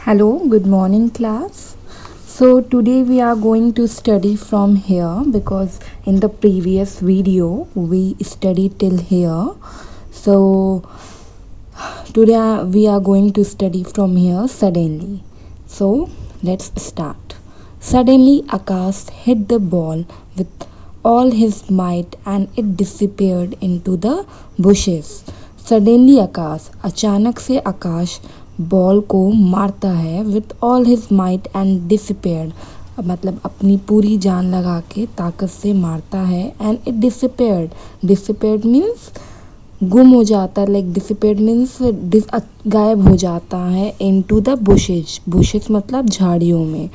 Hello, good morning class. So today we are going to study from here because in the previous video we studied till here. So today we are going to study from here suddenly. So let's start. Suddenly Akash hit the ball with all his might and it disappeared into the bushes. Suddenly Akash अचानक से Akash ball को मारता है with all his might and disappeared मतलब अपनी पूरी जान लगा के ताकत से मारता है एंड इट डिसअपियर्ड मीन्स गुम हो जाता है लाइक डिसअपियर्ड मीन्स गायब हो जाता है इनटू द बुशेस मतलब झाड़ियों में।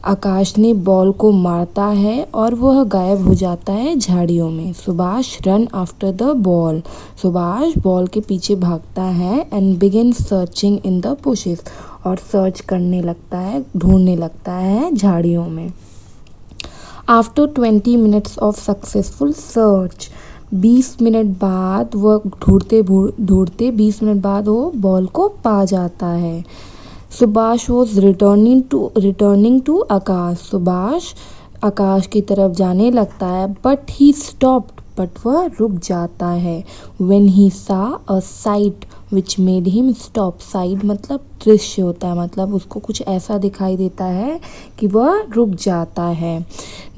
आकाश ने बॉल को मारता है और वह गायब हो जाता है झाड़ियों में। Subhash run after the ball, Subhash ball के पीछे भागता है and begin searching in the bushes और सर्च करने लगता है, ढूंढने लगता है झाड़ियों में। After 20 minutes of successful search, 20 minute बाद वह ढूंढते 20 मिनट बाद वो बॉल को पा जाता है। सुभाष वॉज रिटर्निंग टू आकाश, सुभाष आकाश की तरफ जाने लगता है बट ही स्टॉप्ड बट वह रुक जाता है। When he saw a sight which made him stop, sight मतलब दृश्य होता है, मतलब उसको कुछ ऐसा दिखाई देता है कि वह रुक जाता है।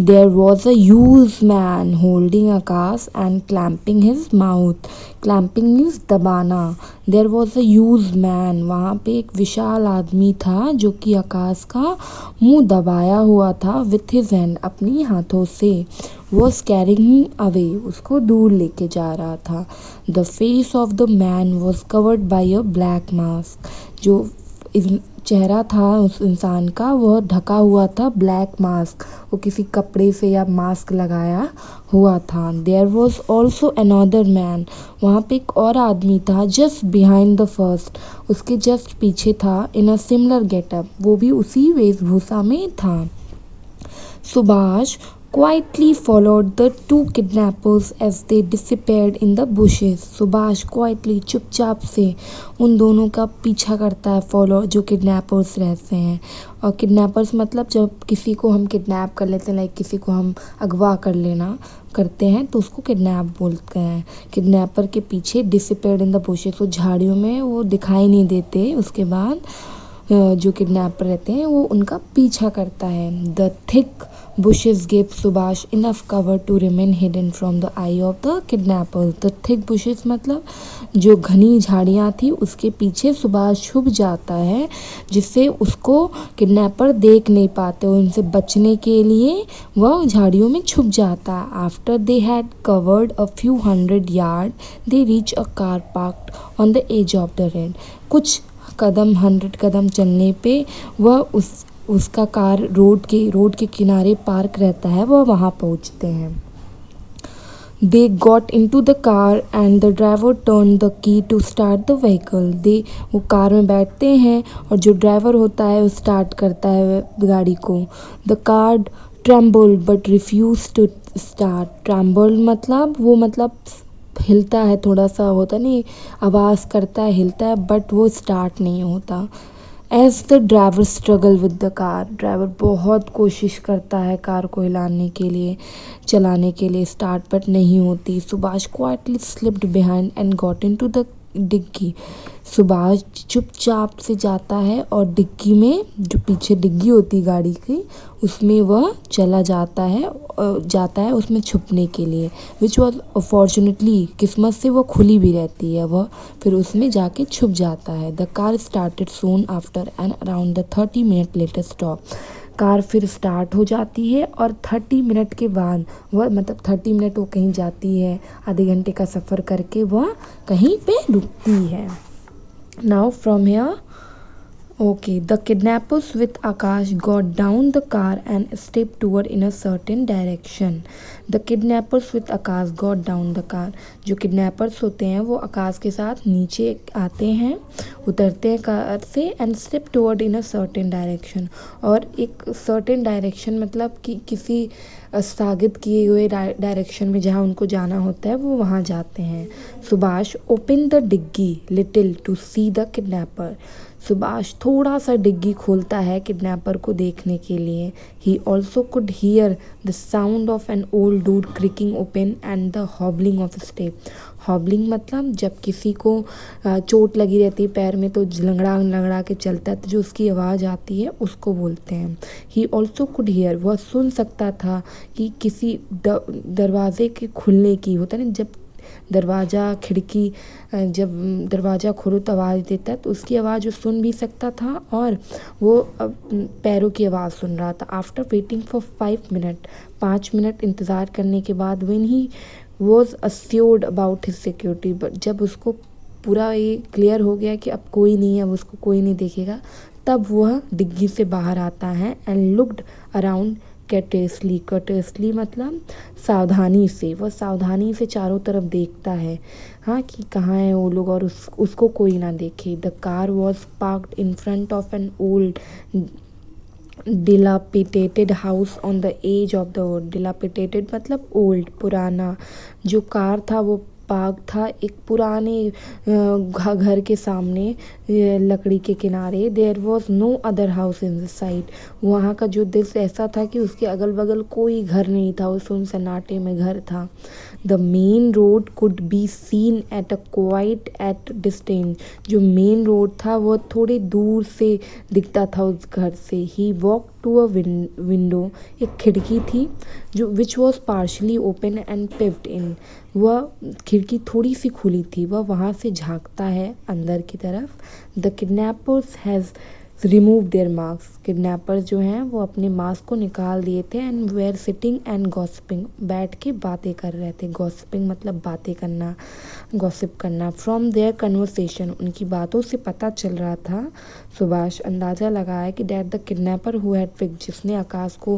There was a huge man holding Akash and clamping his mouth, clamping means दबाना। There was a huge man, वहाँ पे एक विशाल आदमी था जो कि आकाश का मुंह दबाया हुआ था विथ हिज हैंड, अपनी हाथों से। वॉज कैरिंग हिम अवे, उसको दूर लेके जा रहा था। The face of the man was covered by a black mask, जो चेहरा था उस इंसान का वह ढका हुआ था ब्लैक मास्क, वो किसी कपड़े से या मास्क लगाया हुआ था। There was also another man, वहाँ पे एक और आदमी था जस्ट बिहाइंड द फर्स्ट, उसके जस्ट पीछे था। इन अ सिमिलर गेटअप, वो भी उसी वेशभूषा में था। Subhash quietly followed the two kidnappers as they disappeared in the bushes. Subhash quietly चुपचाप से उन दोनों का पीछा करता है, फॉलो, जो किडनैपर्स रहते हैं। और किडनैपर्स मतलब जब किसी को हम किडनैप कर लेते हैं, लाइक किसी को हम अगवा करते हैं तो उसको किडनैप बोलते हैं। किडनैपर के पीछे डिसअपियर्ड इन द बुशेस, वो झाड़ियों में वो दिखाई नहीं देते। उसके बाद जो किडनैपर रहते हैं वो उनका पीछा करता है। The thick bushes gave Subhash enough cover to remain hidden from the eye of the kidnappers. The thick bushes मतलब जो घनी झाड़ियाँ थी उसके पीछे सुभाष छुप जाता है जिससे उसको किडनैपर देख नहीं पाते, उनसे बचने के लिए वह झाड़ियों में छुप जाता है। After they had covered a few 100 yard they reach a car parked on the edge of the road, कुछ कदम 100 कदम चलने पे वह उसका कार रोड के किनारे पार्क रहता है, वह वहाँ पहुँचते हैं। They got in to the car and the driver turn the key to start the vehicle. वो कार में बैठते हैं और जो ड्राइवर होता है वो स्टार्ट करता है गाड़ी को। The car tremble but refuse to start, tremble मतलब हिलता है, थोड़ा सा होता नहीं, आवाज़ करता है, हिलता है, बट वो स्टार्ट नहीं होता। As the driver struggle with the car, driver बहुत कोशिश करता है कार को हिलाने के लिए, चलाने के लिए, स्टार्ट बट नहीं होती। Subhash quietly slipped behind and got in to the डिग्गी, सुभाष चुपचाप से जाता है और डिग्गी में, जो पीछे डिग्गी होती गाड़ी की, उसमें वह चला जाता है उसमें छुपने के लिए। विच वॉज फॉर्चुनेटली, किस्मत से वो खुली भी रहती है, वह फिर उसमें जाके छुप जाता है। The car started soon after and around the 30 minute later stop, car फिर स्टार्ट हो जाती है और 30 मिनट के बाद वह 30 मिनट वो कहीं जाती है, आधे घंटे का सफ़र करके वह कहीं पे रुकती है। Now from here, okay, the kidnappers with Akash got down the car and stepped toward in a certain direction. The kidnappers with Akash got down the car. जो किडनैपर्स होते हैं वो आकाश के साथ नीचे आते हैं, उतरते हैं कार से and step toward in a certain direction. और एक certain direction मतलब कि किसी स्थगित किए हुए डायरेक्शन में जहाँ उनको जाना होता है वो वहाँ जाते हैं। सुभाष ओपन द डिग्गी little to see the kidnapper, Subhash थोड़ा सा डिग्गी खोलता है किडनैपर को देखने के लिए। He also could hear the sound of an old door creaking open and the hobbling of step. Hobbling मतलब जब किसी को चोट लगी रहती है पैर में तो लंगड़ा लंगड़ा के चलता है तो जो उसकी आवाज़ आती है उसको बोलते हैं। ही ऑल्सो कुड हियर, वह सुन सकता था कि किसी दरवाजे के खुलने की, होता है ना जब दरवाज़ा खिड़की, जब दरवाज़ा खोलो तो आवाज़ देता है तो उसकी आवाज़ वो सुन भी सकता था और वो पैरों की आवाज़ सुन रहा था। After waiting for 5 minute, 5 minute इंतज़ार करने के बाद when he was assured about his security, but जब उसको पूरा ये क्लियर हो गया कि अब कोई नहीं है, अब उसको कोई नहीं देखेगा, तब वह डिग्गी से बाहर आता है एंड लुक्ड अराउंड कैटेसली। कैटेसली मतलब सावधानी से, वह सावधानी से चारों तरफ देखता है, हाँ, कि कहाँ है वो लोग और उसको कोई ना देखे। The car was parked in front of an old dilapidated house on the edge of the road। dilapidated मतलब ओल्ड, पुराना। जो कार था वो पार्क था एक पुराने घर के सामने, लकड़ी के किनारे। There was no other house in the side. वहाँ का जो दृश्य ऐसा था कि उसके अगल बगल कोई घर नहीं था, वो सुनसन्नाटे में घर था। The main road could be seen at a quite at distance. जो मेन रोड था वो थोड़ी दूर से दिखता था उस घर से। He walk to a window, एक खिड़की थी जो which was partially open and peeped in. वह खिड़की थोड़ी सी खुली थी, वह वहाँ से झांकता है अंदर की तरफ। The kidnappers has remove their mask. Kidnappers जो हैं वो अपने मास्क को निकाल दिए थे and were sitting and gossiping, बैठ के बातें कर रहे थे। गॉसिपिंग मतलब बातें करना, गॉसिप करना। फ्रॉम देयर कन्वर्सेशन, उनकी बातों से पता चल रहा था, सुभाष अंदाज़ा लगाया कि that the kidnapper who had picked, जिसने आकाश को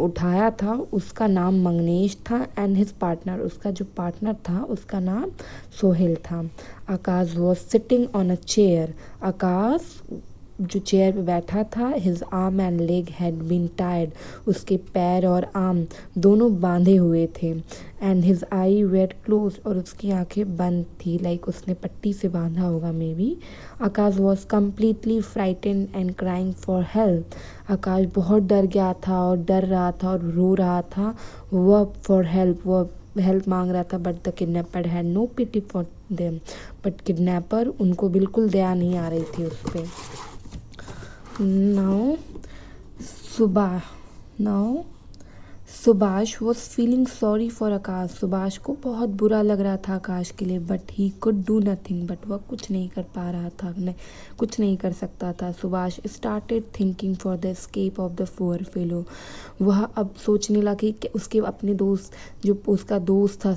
उठाया था उसका नाम मंगनेश था एंड हिज पार्टनर, उसका जो पार्टनर था उसका नाम सोहेल था। Akash was sitting on a chair, Akash जो चेयर पे बैठा था। His arm and leg had been tied, उसके पैर और आर्म दोनों बांधे हुए थे। And his eye were closed, और उसकी आंखें बंद थी, लाइक उसने पट्टी से बांधा होगा may be. Akash was completely frightened and crying for help. Akash बहुत डर गया था और डर रहा था और रो रहा था। वह फॉर हेल्प, वह हेल्प मांग रहा था। But the kidnapper had no pity for them, but kidnapper उनको बिल्कुल दया नहीं आ रही थी उस पर। Now Subhash was feeling sorry for Akash. Subhash को बहुत बुरा लग रहा था आकाश के लिए। But he could do nothing, but वह कुछ नहीं कर पा रहा था, कुछ नहीं कर सकता था। Subhash started thinking for the escape of the poor fellow. वह अब सोचने लगी कि उसके अपने दोस्त, जो उसका दोस्त था।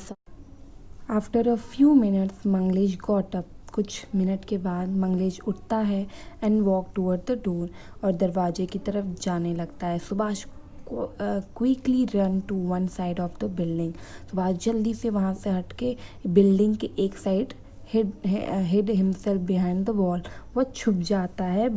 After a few minutes Manglesh got up, कुछ मिनट के बाद मंगलेश उठता है and walk toward the door, और दरवाजे की तरफ जाने लगता है। Subhash quickly run to one side of the building. Subhash जल्दी से वहाँ से हट के बिल्डिंग के एक side hid himself behind the wall, वह छुप जाता है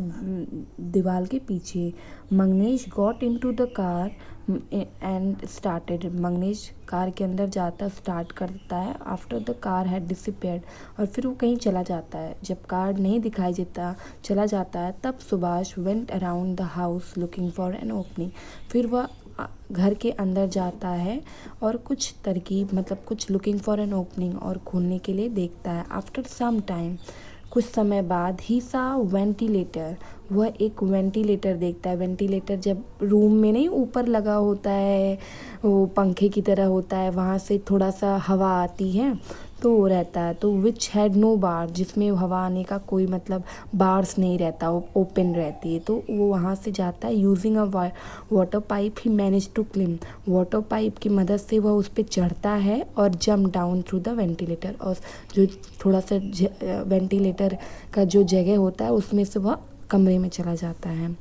दीवार के पीछे। Mangnesh got into the car and started, मंगनेश car के अंदर जाता स्टार्ट करता है। After the car had disappeared, और फिर वो कहीं चला जाता है। जब कार नहीं दिखाई देता, चला जाता है, तब Subhash went around the house looking for an opening. फिर वह घर के अंदर जाता है और कुछ तरकीब मतलब कुछ लुकिंग फॉर एन ओपनिंग, और खोलने के लिए देखता है। आफ्टर सम टाइम, कुछ समय बाद, ही सा वेंटिलेटर, वह एक वेंटिलेटर देखता है। वेंटिलेटर जब रूम में नहीं ऊपर लगा होता है, वो पंखे की तरह होता है, वहाँ से थोड़ा सा हवा आती है तो वो रहता है। तो विच हैड नो बार, जिसमें हवा आने का कोई मतलब बार्स नहीं रहता, वो ओपन रहती है। तो वो वहाँ से जाता है। Using a water pipe he manage to climb, water pipe की मदद से वह उस पर चढ़ता है और jump down through the ventilator, और जो थोड़ा सा वेंटिलेटर का जो जगह होता है उसमें से वह कमरे में चला जाता है।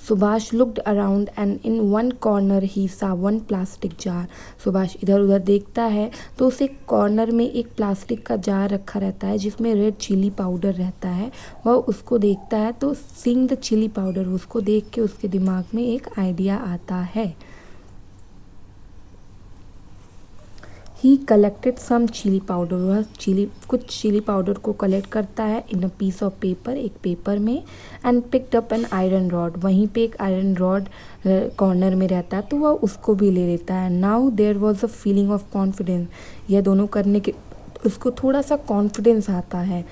Subhash looked around and in one corner he saw one plastic jar. Subhash इधर उधर देखता है तो उसे कॉर्नर में एक प्लास्टिक का जार रखा रहता है जिसमें रेड चिली पाउडर रहता है। वह उसको देखता है तो सीइंग द चिली पाउडर, उसको देख के उसके दिमाग में एक आइडिया आता है। He collected some chilli powder, वह कुछ चिली पाउडर को कलेक्ट करता है in a piece of paper, एक पेपर में, and picked up an iron rod, वहीं पे एक आयरन रॉड कॉर्नर में रहता है तो वह उसको भी ले लेता है। Now there was a feeling of confidence, यह दोनों करने के उसको थोड़ा सा कॉन्फिडेंस आता है।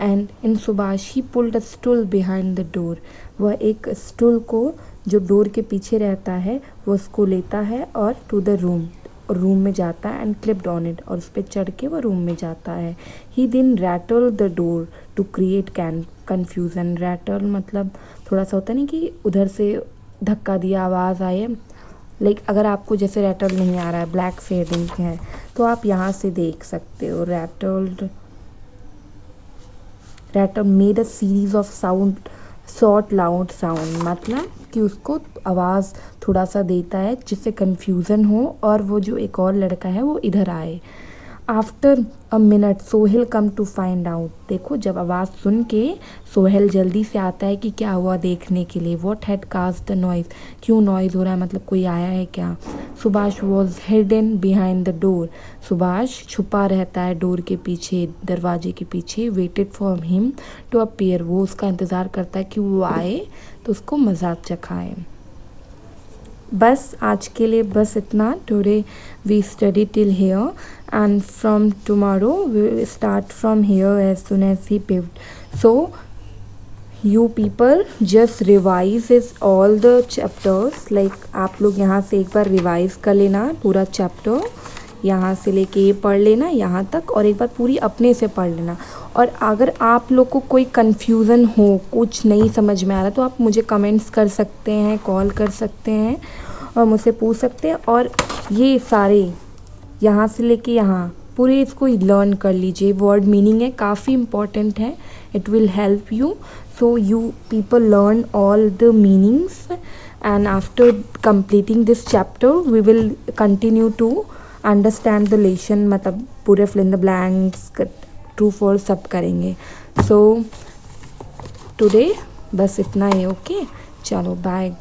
And in Subhash he pulled a stool behind the door, वह एक स्टूल को जो डोर के पीछे रहता है वो उसको लेता है और टू द रूम में जाता है, एंड क्लिप्ड ऑन इट, और उस पर चढ़ के वो रूम में जाता है। He then rattle the door to create confusion, rattle मतलब थोड़ा सा होता नहीं कि उधर से धक्का दिया आवाज़ आए, लाइक अगर आपको जैसे रैटल नहीं आ रहा है, ब्लैक शेडिंग है, तो आप यहाँ से देख सकते हो। Rattle made a series of sound, short loud sound, मतलब कि उसको आवाज़ थोड़ा सा देता है जिससे कन्फ्यूज़न हो और वो जो एक और लड़का है वो इधर आए। After a minute Sohail came to find out, देखो जब आवाज़ सुन के सोहेल जल्दी से आता है कि क्या हुआ देखने के लिए। What had caused the noise, क्यों नॉइज़ हो रहा है, मतलब कोई आया है क्या। Subhash was hidden behind the door, Subhash छुपा रहता है डोर के पीछे, दरवाजे के पीछे। Waited for him to appear, वो उसका इंतज़ार करता है कि वो आए तो उसको मजाक चखाए। बस आज के लिए बस इतना। Today we study till here and from tomorrow we start from here as soon as he peeped. So you people just revise is all the chapters, like आप लोग यहाँ से एक बार रिवाइज कर लेना पूरा चैप्टर, यहाँ से लेके ये पढ़ लेना यहाँ तक, और एक बार पूरी अपने से पढ़ लेना। और अगर आप लोग को कोई कन्फ्यूज़न हो, कुछ नहीं समझ में आ रहा, तो आप मुझे कमेंट्स कर सकते हैं, कॉल कर सकते हैं और मुझसे पूछ सकते हैं। और ये सारे यहाँ से लेके यहाँ पूरे इसको लर्न कर लीजिए, वर्ड मीनिंग है, काफ़ी इम्पॉर्टेंट है, it will help you. So you people learn all the meanings and after completing this chapter we will continue to understand the lesson, मतलब पूरे fill in the blanks, true false सब करेंगे। So today बस इतना ही। Okay, चलो bye.